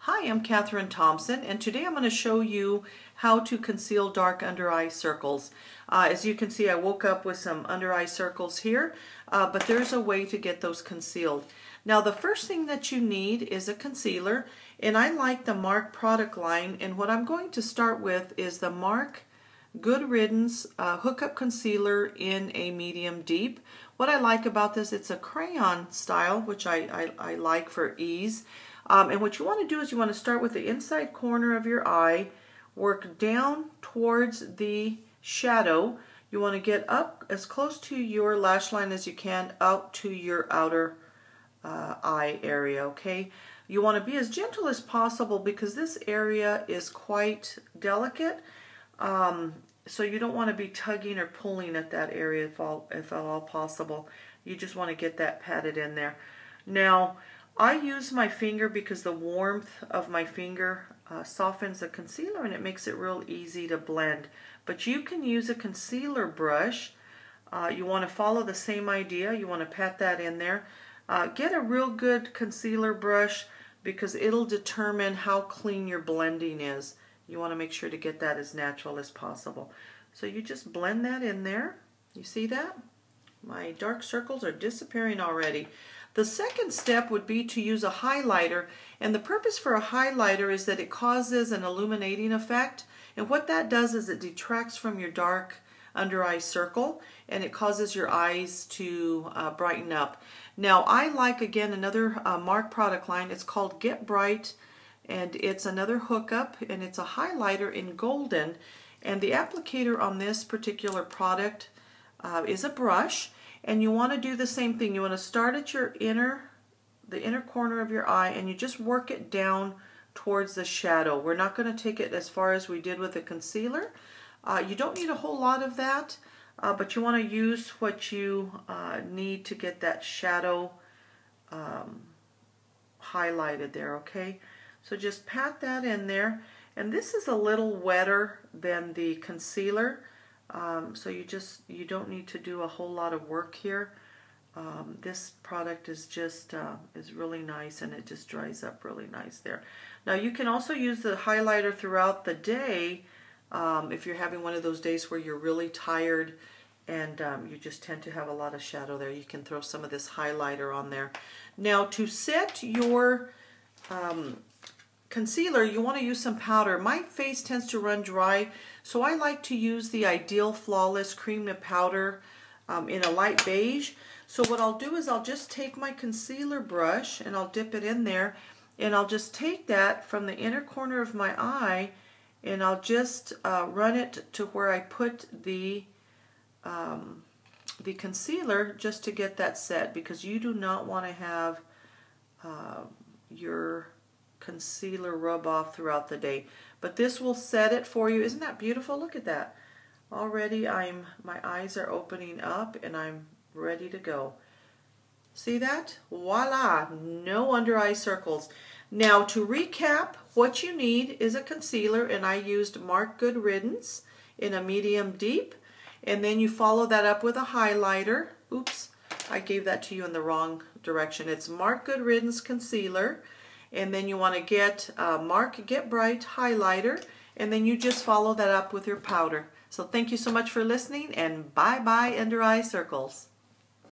Hi, I'm Katherine Thompson, and today I'm going to show you how to conceal dark under eye circles. As you can see, I woke up with some under eye circles here, but there's a way to get those concealed. Now, the first thing that you need is a concealer, and I like the Mark product line, and what I'm going to start with is the Mark Good Riddance Hookup Concealer in a medium deep. What I like about this, it's a crayon style, which I like for ease. And what you want to do is you want to start with the inside corner of your eye, work down towards the shadow. You want to get up as close to your lash line as you can, out to your outer eye area, okay? You want to be as gentle as possible because this area is quite delicate. So you don't want to be tugging or pulling at that area if at all possible. You just want to get that patted in there. Now, I use my finger because the warmth of my finger softens the concealer and it makes it real easy to blend. But you can use a concealer brush. You want to follow the same idea. You want to pat that in there. Get a real good concealer brush because it'll determine how clean your blending is. You want to make sure to get that as natural as possible. So you just blend that in there. You see that? My dark circles are disappearing already. The second step would be to use a highlighter, and the purpose for a highlighter is that it causes an illuminating effect, and what that does is it detracts from your dark under eye circle and it causes your eyes to brighten up. Now I like, again, another Mark product line. It's called Get Bright, and it's another hookup, and it's a highlighter in golden, and the applicator on this particular product is a brush. And you want to do the same thing. You want to start at your the inner corner of your eye, and you just work it down towards the shadow. We're not going to take it as far as we did with the concealer. You don't need a whole lot of that, but you want to use what you need to get that shadow highlighted there, okay? So just pat that in there. And this is a little wetter than the concealer. So you don't need to do a whole lot of work here. This product is just is really nice, and it just dries up really nice there. Now you can also use the highlighter throughout the day if you're having one of those days where you're really tired and you just tend to have a lot of shadow there. You can throw some of this highlighter on there. Now to set your concealer, you want to use some powder. My face tends to run dry, so I like to use the Ideal Flawless Cream to Powder in a light beige. So what I'll do is I'll just take my concealer brush and I'll dip it in there, and I'll just take that from the inner corner of my eye and I'll just run it to where I put the concealer, just to get that set, because you do not want to have your concealer rub off throughout the day. But this will set it for you. Isn't that beautiful? Look at that. Already my eyes are opening up and I'm ready to go. See that? Voila! No under eye circles. Now to recap, what you need is a concealer, and I used Mark Good Riddance in a medium deep, and then you follow that up with a highlighter. Oops, I gave that to you in the wrong direction. It's Mark Good Riddance Concealer. And then you want to get Mark Get Bright highlighter, and then you just follow that up with your powder. So thank you so much for listening, and bye-bye under eye circles.